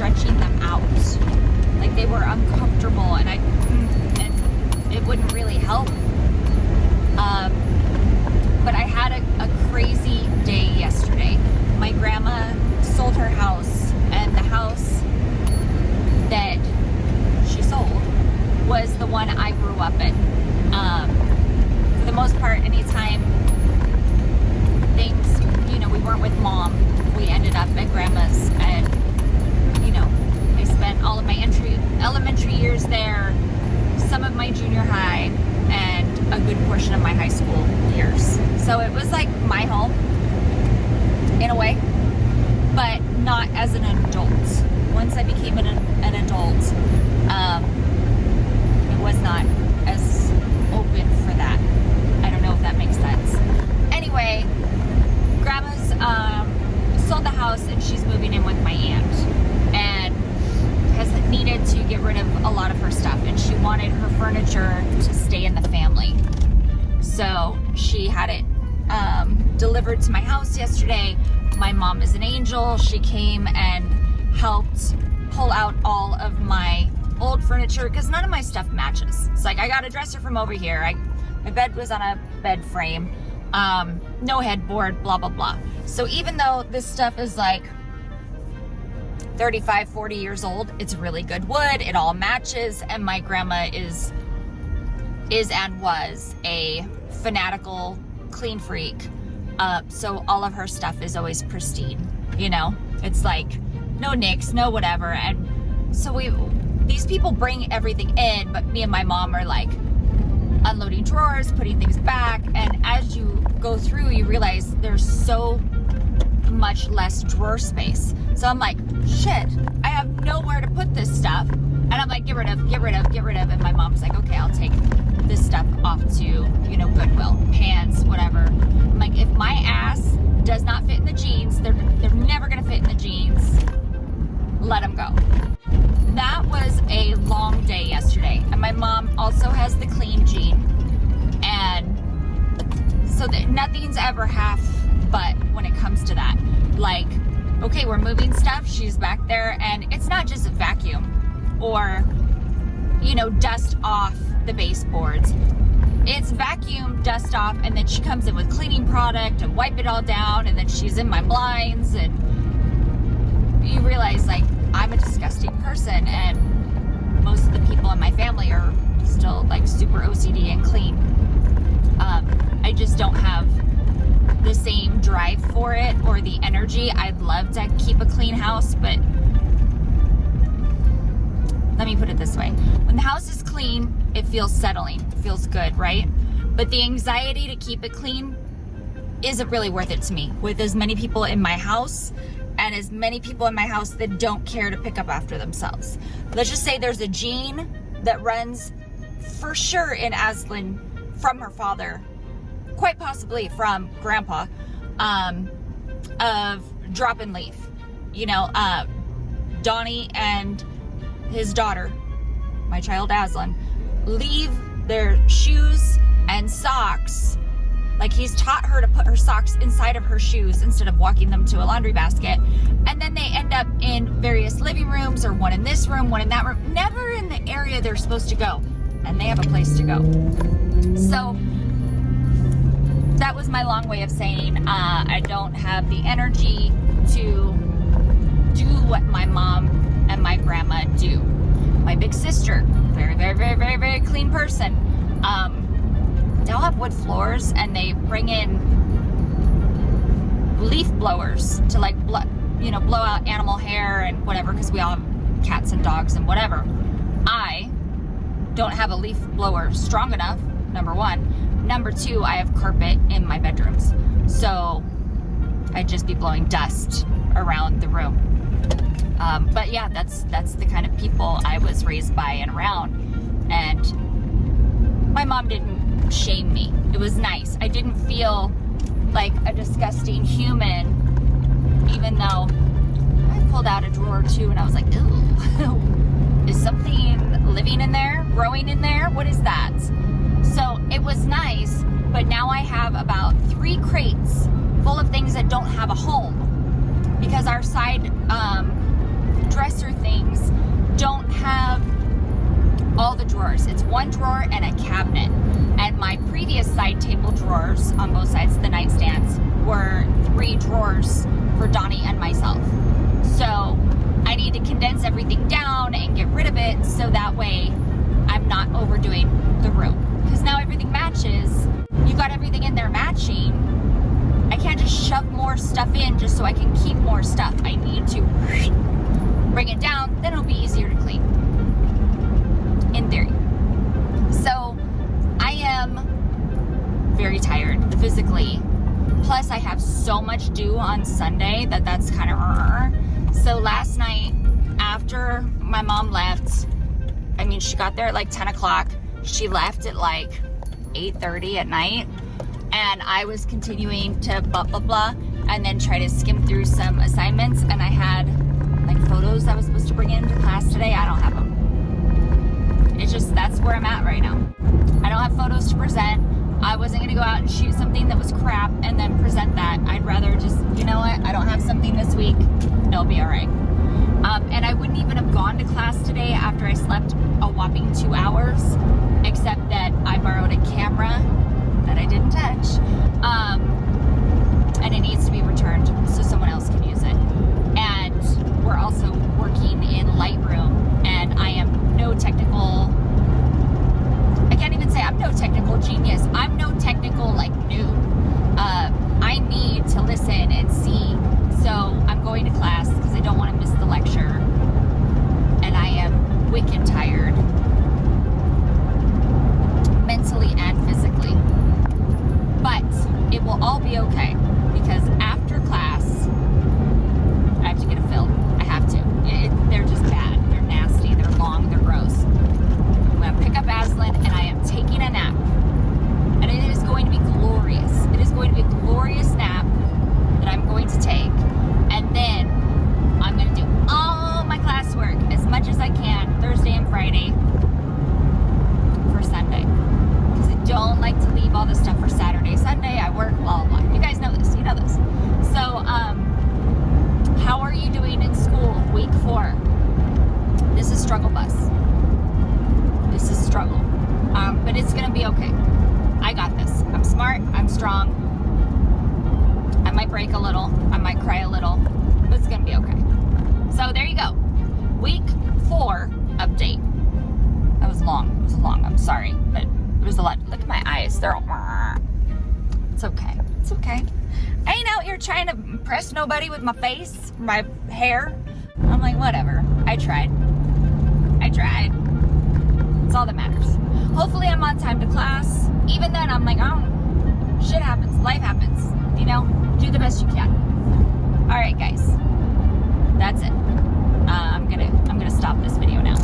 stretching them out. Like they were uncomfortable, and it wouldn't really help. But I had a crazy day yesterday. My grandma sold her house, and the house that she sold was the one I grew up in. For the most part, anytime things, we weren't with mom, we ended up at grandma's, and, I spent all of my elementary years there, some of my junior high, and a good portion of my high school years. So it was like my home, in a way, but not as an adult. Once I became an adult, it was not as open for that. I don't know if that makes sense. Anyway, grandma's sold the house, and she's moving in with my aunt, and has needed to get rid of a lot of her stuff, and she wanted her furniture to stay in the family. So she had it delivered to my house yesterday. My mom is an angel. She came and helped pull out all of my old furniture, because none of my stuff matches. It's like, I got a dresser from over here. My bed was on a bed frame. No headboard, blah, blah, blah. So even though this stuff is like 35, 40 years old, it's really good wood. It all matches. And my grandma is and was a fanatical clean freak. So all of her stuff is always pristine. It's like no nicks, no whatever. And so these people bring everything in, but me and my mom are like unloading drawers, putting things back. And as you go through, you realize there's so much less drawer space. So I'm like, shit, I have nowhere to put this stuff. And I'm like, get rid of. And my mom's like, okay, I'll take this stuff off to, Goodwill, pants, whatever. I'm like, if my ass does not fit in the jeans, they're never gonna fit in the jeans. Let them go. That was a long day yesterday. And my mom also has the clean gene. And so that nothing's ever half but when it comes to that. Like, okay, we're moving stuff. She's back there, and it's not just a vacuum or, dust off the baseboards. It's vacuum, dust off, and then she comes in with cleaning product and wipe it all down, and then she's in my blinds, and you realize, like, I'm a disgusting person, and most of the people in my family are still, like, super OCD and clean. I just don't have the same drive for it or the energy. I'd love to keep a clean house, but let me put it this way. When the house is clean, it feels settling. It feels good, right? But the anxiety to keep it clean isn't really worth it to me. With as many people in my house and as many people in my house that don't care to pick up after themselves. Let's just say there's a gene that runs for sure in Aslan from her father, quite possibly from grandpa, of drop and leave. Donnie and his daughter, my child Aslan, leave their shoes and socks. Like, he's taught her to put her socks inside of her shoes instead of walking them to a laundry basket. And then they end up in various living rooms, or one in this room, one in that room, never in the area they're supposed to go. And they have a place to go. So that was my long way of saying I don't have the energy to do what my mom and my grandma do. My big sister, very, very, very, very, very clean person. They'll have wood floors, and they bring in leaf blowers to, like, blow out animal hair and whatever, because we all have cats and dogs and whatever. I don't have a leaf blower strong enough, number one. Number two, I have carpet in my bedrooms. So I'd just be blowing dust around the room. But yeah, that's the kind of people I was raised by and around. And my mom didn't shame me. It was nice. I didn't feel like a disgusting human, even though I pulled out a drawer or two and I was like, ooh, is something living in there, growing in there? What is that? So it was nice, but now I have about 3 crates full of things that don't have a home, because our side dresser drawers. It's one drawer and a cabinet. And my previous side table drawers on both sides of the nightstands were 3 drawers for Donnie and myself. So I need to condense everything down and get rid of it so that way I'm not overdoing the room. Because now everything matches. You got everything in there matching. I can't just shove more stuff in just so I can keep more stuff. I need to bring it down, then it'll be easier to clean. In theory. So I am very tired physically. Plus I have so much due on Sunday that's kind of So last night after my mom left, I mean, she got there at like 10 o'clock. She left at like 8:30 at night. And I was continuing to blah, blah, blah, and then try to skim through some assignments. And I had like photos I was supposed to bring into class today. I don't have them. It's just, that's where I'm at right now. I don't have photos to present. I wasn't gonna go out and shoot something that was crap and then present that. I'd rather just, you know what? I don't have something this week. It'll be all right. And I wouldn't even have gone to class today after I slept a whopping 2 hours, except that I borrowed a camera that I didn't touch, and it needs to be returned so someone else can use it. And we're also working in Lightroom, and I am no technical, I can't even say I'm no technical genius. I'm no technical like noob. I need to listen and see, so I'm going to class because I don't want to miss the lecture, and I am wicked tired, mentally and physically. But it will all be okay because after class, I have to get a fill. I have to. They're just bad. They're nasty. They're long. They're gross. I'm going to pick up Aslan and I am taking a nap. And it is going to be glorious. It is going to be a glorious nap that I'm going to take. And then I'm going to do all my classwork as much as I can Thursday and Friday for Sunday. Don't like to leave all the stuff for Saturday, Sunday. I work, blah, blah, blah. You guys know this. You know this. So, how are you doing in school? Week 4. This is struggle bus. This is struggle. But it's going to be okay. I got this. I'm smart. I'm strong. I might break a little. I might cry a little. But it's going to be okay. So, there you go. Week 4 update. That was long. It was long. I'm sorry. But it was a lot. Look at my eyes. They're all... It's okay. It's okay. I ain't out here trying to impress nobody with my face, my hair. I'm like, whatever. I tried. It's all that matters. Hopefully I'm on time to class. Even then, I'm like, shit happens. Life happens. You know? Do the best you can. All right, guys. That's it. I'm gonna stop this video now.